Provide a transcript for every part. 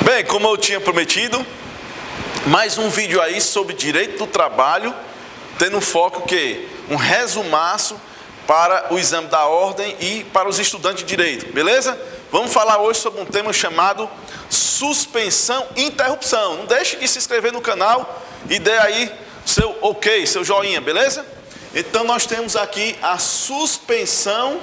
Bem, como eu tinha prometido, mais um vídeo aí sobre direito do trabalho, tendo foco que um resumaço para o exame da ordem e para os estudantes de direito, beleza? Vamos falar hoje sobre um tema chamado suspensão e interrupção. Não deixe de se inscrever no canal e dê aí seu ok, seu joinha, beleza? Então nós temos aqui a suspensão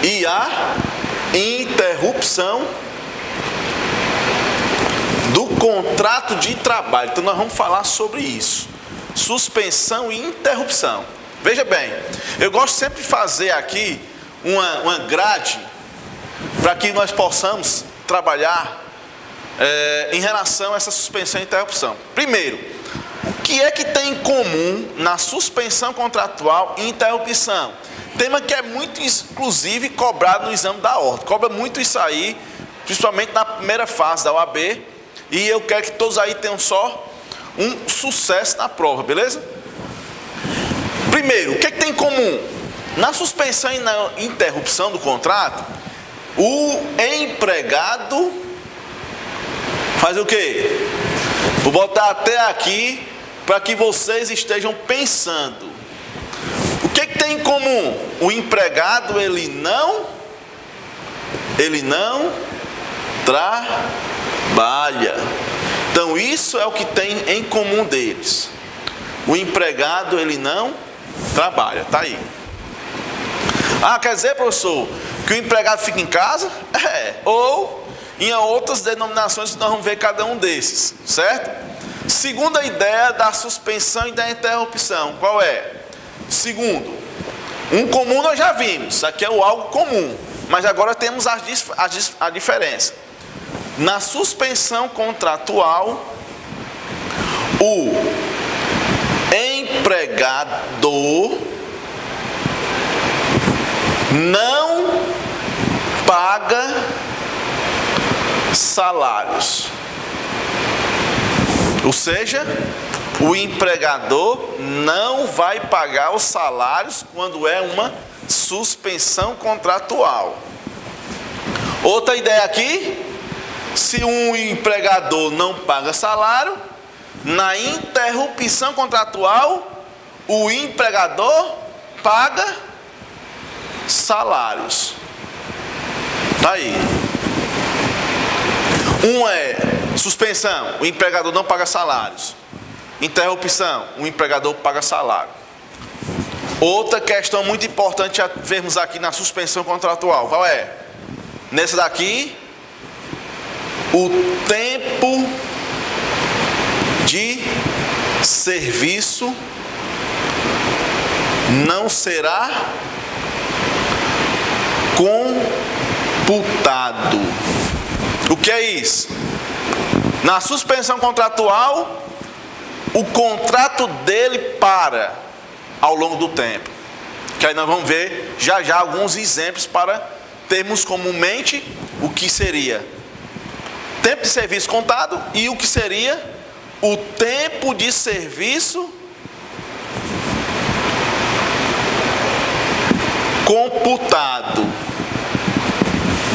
e a interrupção do contrato de trabalho. Então nós vamos falar sobre isso. Suspensão e interrupção. Veja bem, eu gosto sempre de fazer aqui uma grade para que nós possamos trabalhar em relação a essa suspensão e interrupção. Primeiro, o que é que tem em comum na suspensão contratual e interrupção? Tema que é muito, inclusive, cobrado no exame da ordem. Cobra muito isso aí, principalmente na primeira fase da OAB. E eu quero que todos aí tenham só um sucesso na prova, beleza? Primeiro, o que é que tem em comum? Na suspensão e na interrupção do contrato, o empregado faz o quê? Vou botar até aqui para que vocês estejam pensando. O que é que tem em comum? O empregado, ele não trabalha. Então isso é o que tem em comum deles. O empregado, ele não trabalha. Tá aí. Ah, quer dizer, professor, que o empregado fica em casa? Ou em outras denominações que nós vamos ver cada um desses, certo? Segunda ideia da suspensão e da interrupção, qual é? Segundo, um comum nós já vimos, isso aqui é o algo comum, mas agora temos a diferença. Na suspensão contratual, o empregador não paga salários. Ou seja, o empregador não vai pagar os salários quando é uma suspensão contratual. Outra ideia aqui, se um empregador não paga salário, na interrupção contratual, o empregador paga salários. Tá aí. Um é suspensão, o empregador não paga salários. Interrupção, o empregador paga salário. Outra questão muito importante a vermos aqui na suspensão contratual, qual é? Nessa daqui, o tempo de serviço não será computado. O que é isso? Na suspensão contratual, o contrato dele para ao longo do tempo. Que aí nós vamos ver já alguns exemplos para termos comumente o que seria tempo de serviço contado e o que seria o tempo de serviço computado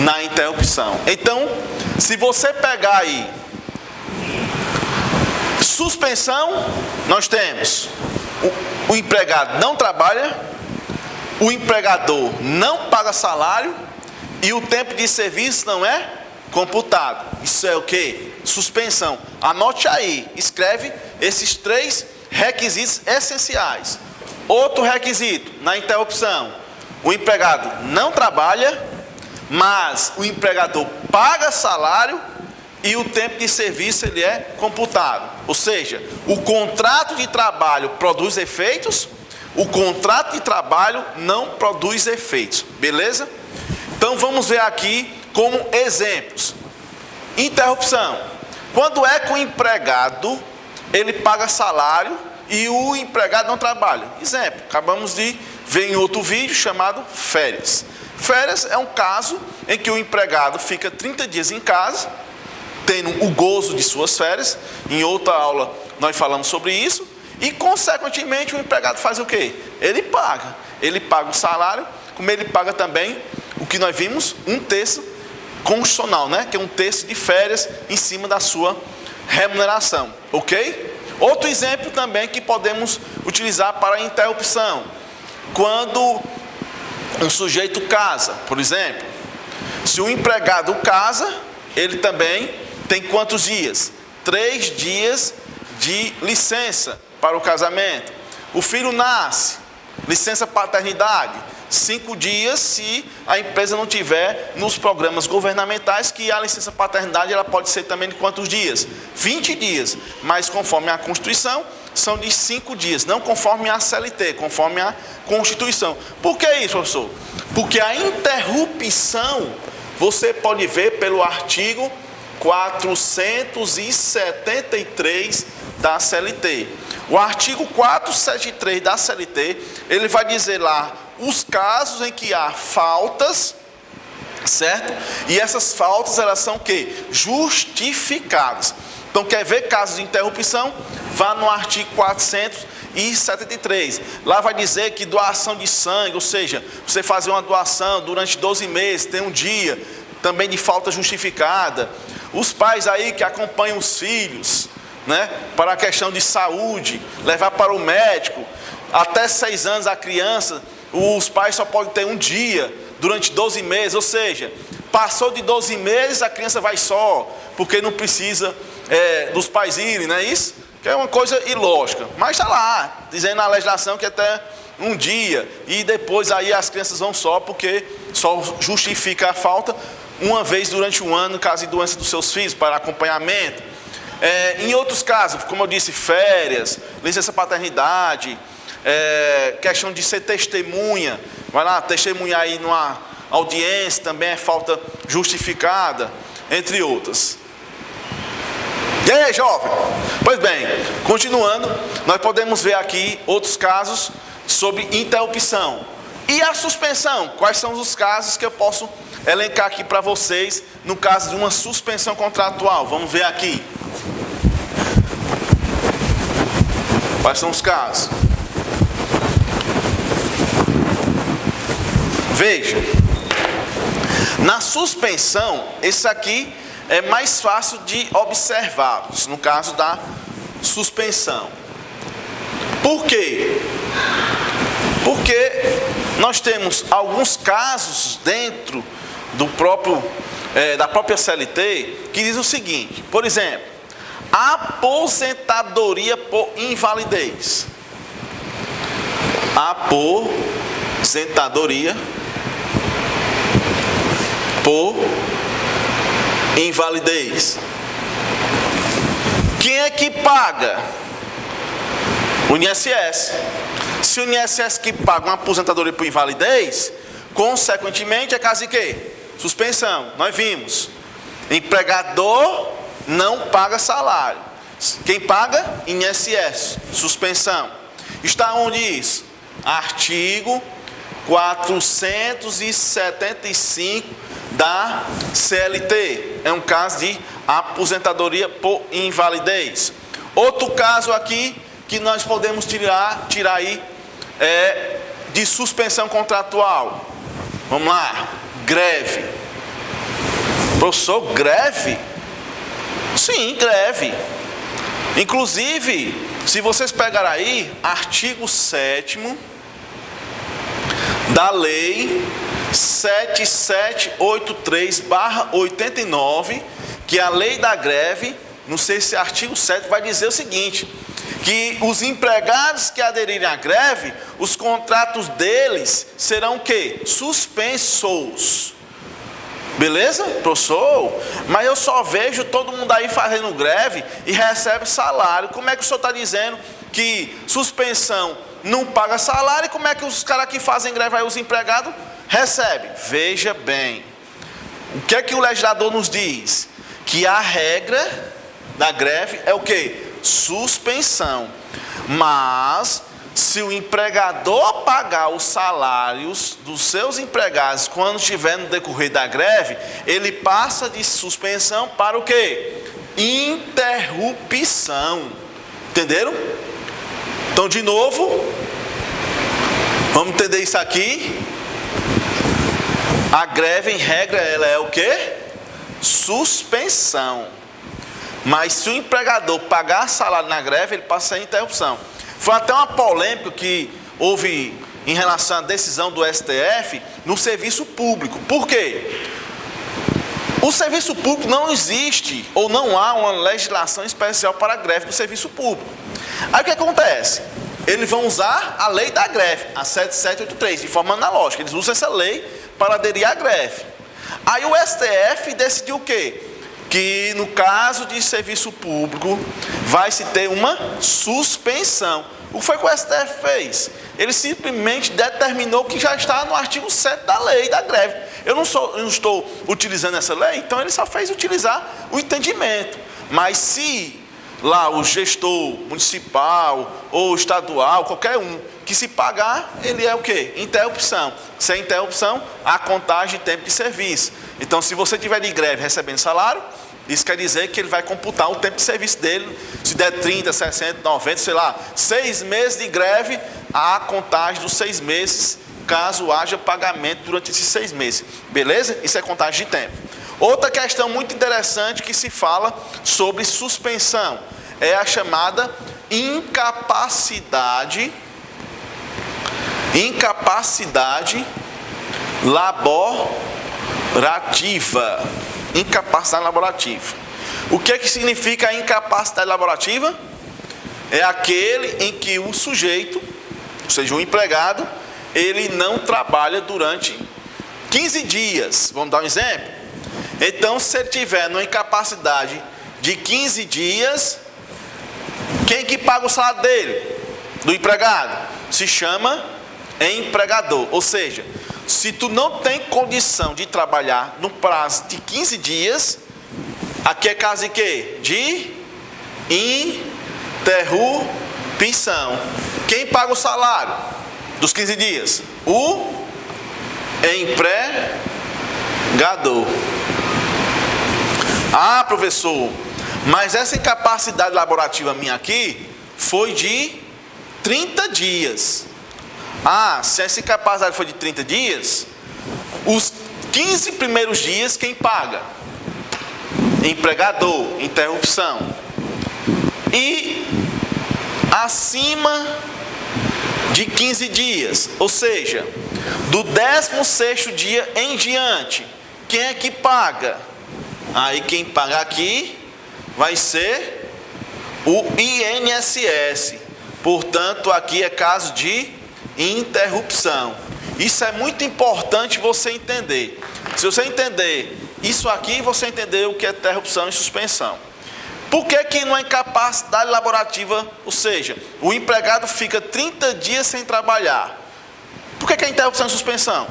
na interrupção. Então, se você pegar aí suspensão, nós temos o empregado não trabalha, o empregador não paga salário e o tempo de serviço não é computado. Isso é o que? Suspensão. Anote aí, escreve esses três requisitos essenciais. Outro requisito na interrupção: o empregado não trabalha, mas o empregador paga salário e o tempo de serviço ele é computado. Ou seja, o contrato de trabalho produz efeitos, o contrato de trabalho não produz efeitos. Beleza? Então vamos ver aqui como exemplos. Interrupção. Quando é que o empregado ele paga salário e o empregado não trabalha? Exemplo, acabamos de ver em outro vídeo chamado férias. Férias é um caso em que o empregado fica 30 dias em casa, tendo o gozo de suas férias. Em outra aula nós falamos sobre isso. E consequentemente o empregado faz o quê? Ele paga o salário, como ele paga também o que nós vimos, 1/3 constitucional, né? Que é um terço de férias em cima da sua remuneração, ok? Outro exemplo também que podemos utilizar para a interrupção, quando um sujeito casa, por exemplo, se o empregado casa, ele também tem quantos dias? 3 dias de licença para o casamento. O filho nasce, licença paternidade, 5 dias se a empresa não tiver nos programas governamentais, que a licença paternidade ela pode ser também de quantos dias? 20 dias, mas conforme a Constituição, são de 5 dias, não conforme a CLT, conforme a Constituição. Por que isso, professor? Porque a interrupção, você pode ver pelo artigo 473 da CLT. O artigo 473 da CLT, ele vai dizer lá os casos em que há faltas, certo? E essas faltas, elas são o quê? Justificadas. Então, quer ver casos de interrupção? Vá no artigo 473. Lá vai dizer que doação de sangue, ou seja, você fazer uma doação durante 12 meses, tem um dia também de falta justificada. Os pais aí que acompanham os filhos, né, para a questão de saúde, levar para o médico, até 6 anos a criança, os pais só podem ter um dia durante 12 meses, ou seja, passou de 12 meses, a criança vai só, porque não precisa dos pais irem, não é isso? Que é uma coisa ilógica, mas está lá, dizendo na legislação que até um dia, e depois aí as crianças vão só, porque só justifica a falta uma vez durante um ano, no caso de doença dos seus filhos, para acompanhamento. Em outros casos, como eu disse, férias, licença paternidade, questão de ser testemunha, vai lá, testemunhar aí numa audiência, também é falta justificada, entre outras. E aí, jovem? Pois bem, continuando, nós podemos ver aqui outros casos sobre interrupção. E a suspensão? Quais são os casos que eu posso elencar aqui para vocês no caso de uma suspensão contratual? Vamos ver aqui. Quais são os casos? Veja, na suspensão, esse aqui é mais fácil de observar, no caso da suspensão. Por quê? Porque nós temos alguns casos dentro do da própria CLT que diz o seguinte, por exemplo, aposentadoria por invalidez. Aposentadoria por invalidez. Quem é que paga? O INSS. Se o INSS que paga uma aposentadoria por invalidez, consequentemente é caso de quê? Suspensão. Nós vimos. Empregador não paga salário. Quem paga? INSS. Suspensão. Está onde isso? Artigo 475 da CLT. É um caso de aposentadoria por invalidez. Outro caso aqui que nós podemos tirar aí de suspensão contratual. Vamos lá. Greve. Professor, greve? Sim, greve. Inclusive, se vocês pegarem aí, artigo 7º da lei 7783/89, que é a lei da greve, não sei se artigo 7 vai dizer o seguinte, que os empregados que aderirem à greve, os contratos deles serão o quê? Suspensos. Beleza, professor? Mas eu só vejo todo mundo aí fazendo greve e recebe salário. Como é que o senhor está dizendo que suspensão não paga salário? E como é que os caras que fazem greve aí, os empregados, recebem? Veja bem, o que é que o legislador nos diz? Que a regra da greve é o quê? Suspensão. Mas se o empregador pagar os salários dos seus empregados quando estiver no decorrer da greve, ele passa de suspensão para o quê? Interrupção. Entenderam? Então, de novo, vamos entender isso aqui. A greve, em regra, ela é o quê? suspensão. Mas se o empregador pagar salário na greve, ele passa a interrupção. Foi até uma polêmica que houve em relação à decisão do STF no serviço público. Por quê? O serviço público não existe, ou não há uma legislação especial para a greve do serviço público. Aí o que acontece? Eles vão usar a lei da greve, a 7783, de forma analógica. Eles usam essa lei para aderir à greve. Aí o STF decidiu o quê? Que no caso de serviço público vai se ter uma suspensão. O que foi que o STF fez? Ele simplesmente determinou que já está no artigo 7 da lei da greve. Eu não estou utilizando essa lei, então ele só fez utilizar o entendimento. Mas se lá o gestor municipal ou estadual, qualquer um, que se pagar, ele é o quê? Interrupção. Sem interrupção, a contagem de tempo de serviço. Então, se você tiver de greve recebendo salário, isso quer dizer que ele vai computar o tempo de serviço dele, se der 30, 60, 90, sei lá, 6 meses de greve, a contagem dos 6 meses, caso haja pagamento durante esses 6 meses. Beleza? Isso é contagem de tempo. Outra questão muito interessante que se fala sobre suspensão é a chamada incapacidade laborativa. Incapacidade laborativa. O que é que significa a incapacidade laborativa? É aquele em que o sujeito, ou seja, o empregado, ele não trabalha durante 15 dias. Vamos dar um exemplo? Então, se ele tiver numa incapacidade de 15 dias, quem que paga o salário dele? Do empregado? Se chama empregador. Ou seja, se tu não tem condição de trabalhar no prazo de 15 dias, aqui é caso de quê? De interrupção. Quem paga o salário dos 15 dias? O empregador. Ah, professor, mas essa incapacidade laborativa minha aqui foi de 30 dias. Ah, se essa incapacidade foi de 30 dias, os 15 primeiros dias quem paga? Empregador, interrupção. E acima de 15 dias, ou seja, do 16º dia em diante, quem é que paga? Aí quem paga aqui vai ser o INSS. Portanto, aqui é caso de interrupção. Isso é muito importante você entender. Se você entender isso aqui, você entendeu o que é interrupção e suspensão. Por que que não é incapacidade laborativa, ou seja, o empregado fica 30 dias sem trabalhar? Por que que é interrupção e suspensão?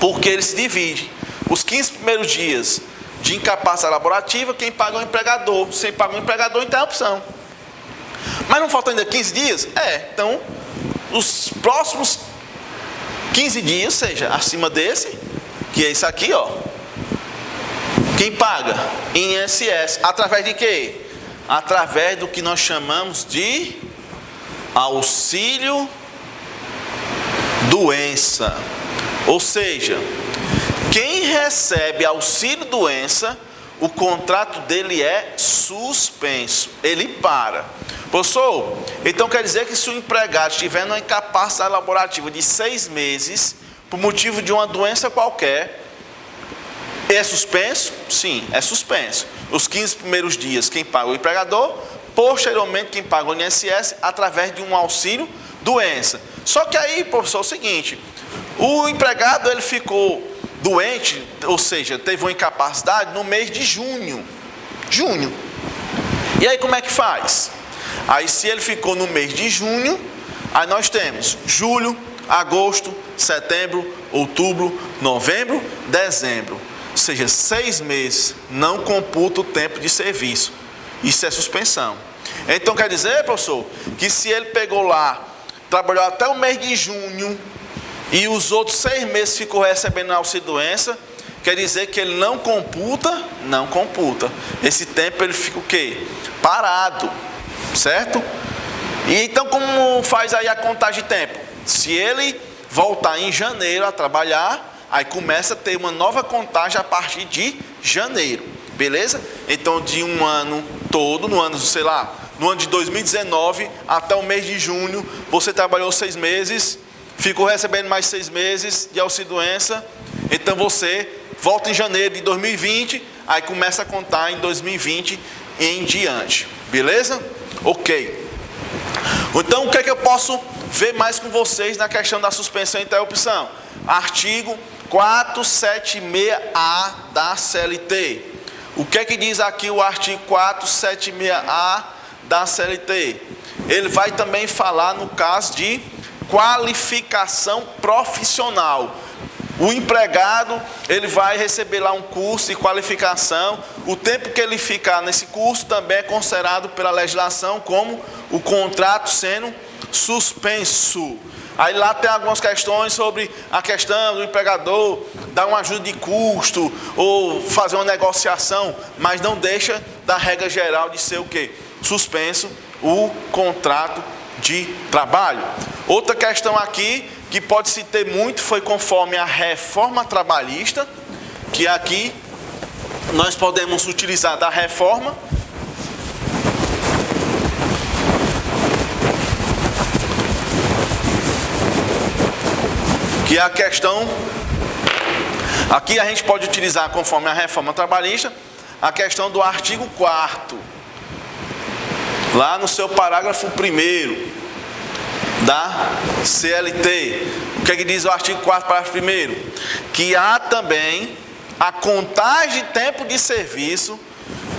Porque ele se divide. Os 15 primeiros dias de incapacidade laborativa, quem paga é o empregador. Se paga o empregador, interrupção. Mas não faltam ainda 15 dias? Então, os próximos 15 dias, seja, acima desse, que é isso aqui, ó. Quem paga? INSS. Através de quê? Através do que nós chamamos de auxílio doença. Ou seja, quem recebe auxílio doença, o contrato dele é suspenso. Ele para. Professor, então quer dizer que se o empregado estiver numa incapacidade laborativa de 6 meses, por motivo de uma doença qualquer, é suspenso? Sim, é suspenso. Os 15 primeiros dias quem paga é o empregador, posteriormente quem paga o INSS através de um auxílio doença. Só que aí, professor, é o seguinte, o empregado ele ficou doente, ou seja, teve uma incapacidade no mês de junho. E aí como é que faz? Aí se ele ficou no mês de junho, aí nós temos julho, agosto, setembro, outubro, novembro, dezembro. Ou seja, 6 meses não computa o tempo de serviço. Isso é suspensão. Então quer dizer, professor, que se ele pegou lá, trabalhou até o mês de junho e os outros 6 meses ficou recebendo auxílio doença, quer dizer que ele não computa? Não computa. Esse tempo ele fica o quê? Parado. Certo? E então como faz aí a contagem de tempo? Se ele voltar em janeiro a trabalhar, aí começa a ter uma nova contagem a partir de janeiro, beleza? Então de um ano todo, no ano de 2019 até o mês de junho, você trabalhou 6 meses, ficou recebendo mais 6 meses de auxílio-doença, então você volta em janeiro de 2020, aí começa a contar em 2020 em diante, beleza? Ok. Então o que é que eu posso ver mais com vocês na questão da suspensão e interrupção? Artigo 476A da CLT. O que é que diz aqui o artigo 476A da CLT? Ele vai também falar no caso de qualificação profissional. O empregado, ele vai receber lá um curso de qualificação. O tempo que ele ficar nesse curso também é considerado pela legislação como o contrato sendo suspenso. Aí lá tem algumas questões sobre a questão do empregador dar uma ajuda de custo ou fazer uma negociação, mas não deixa da regra geral de ser o quê? Suspenso o contrato de trabalho. Outra questão aqui que pode se ter muito foi conforme a reforma trabalhista, que aqui nós podemos utilizar da reforma, que é a questão, aqui a gente pode utilizar conforme a reforma trabalhista, a questão do artigo 4º, lá no seu parágrafo 1º, da CLT. O que é que diz o artigo 4º, parágrafo 1º? Que há também a contagem de tempo de serviço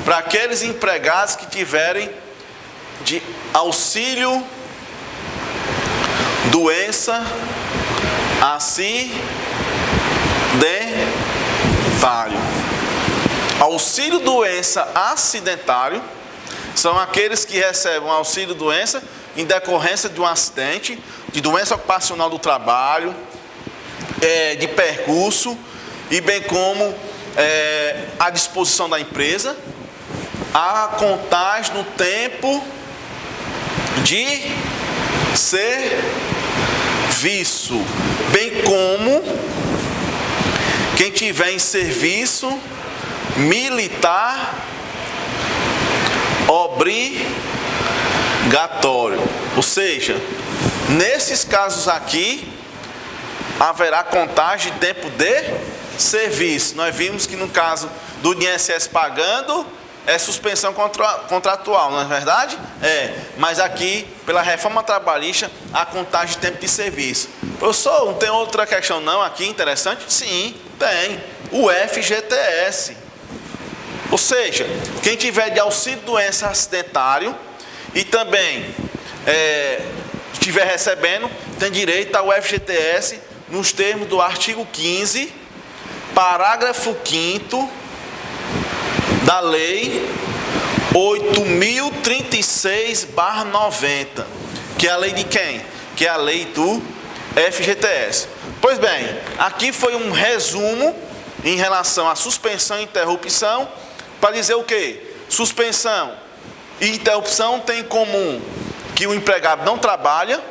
para aqueles empregados que tiverem de auxílio doença acidentário. Auxílio doença acidentário são aqueles que recebem auxílio doença em decorrência de um acidente, de doença ocupacional do trabalho, de percurso, e bem como à disposição da empresa, a contagem no tempo de serviço, bem como quem tiver em serviço militar obrigatório. Ou seja, nesses casos aqui haverá contagem de tempo de serviço. Nós vimos que no caso do INSS pagando é suspensão contratual, não é verdade? Mas aqui, pela reforma trabalhista, a contagem de tempo de serviço. Professor, não tem outra questão não aqui interessante? Sim, tem. O FGTS. Ou seja, quem tiver de auxílio doença acidentário e também estiver recebendo, tem direito ao FGTS nos termos do artigo 15, parágrafo 5º da lei 8.036/90, que é a lei de quem? Que é a lei do FGTS. Pois bem, aqui foi um resumo em relação à suspensão e interrupção, para dizer o quê? Suspensão e interrupção tem em comum que o empregado não trabalha.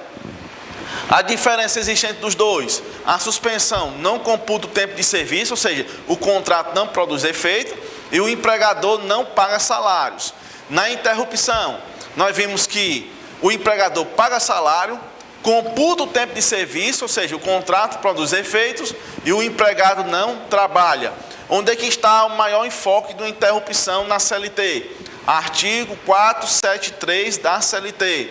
A diferença existente dos dois: a suspensão não computa o tempo de serviço, ou seja, o contrato não produz efeito, e o empregador não paga salários. Na interrupção, nós vimos que o empregador paga salário, computa o tempo de serviço, ou seja, o contrato produz efeitos, e o empregado não trabalha. Onde é que está o maior enfoque da interrupção na CLT? Artigo 473 da CLT.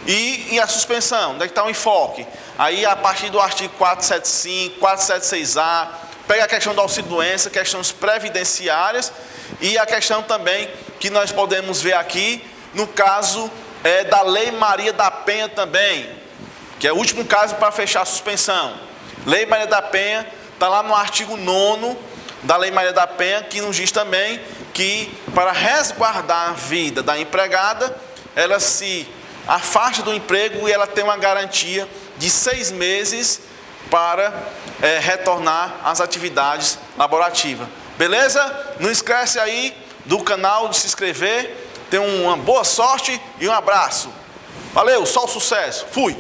E a suspensão, onde é que está o enfoque? Aí a partir do artigo 475, 476A, pega a questão do auxílio-doença, questões previdenciárias, e a questão também que nós podemos ver aqui, no caso da Lei Maria da Penha também, que é o último caso para fechar a suspensão. Lei Maria da Penha, está lá no artigo 9º da Lei Maria da Penha, que nos diz também que para resguardar a vida da empregada, ela se afasta do emprego e ela tem uma garantia de 6 meses para retornar às atividades laborativas. Beleza? Não esquece aí do canal de se inscrever. Tenha uma boa sorte e um abraço. Valeu, só o sucesso. Fui!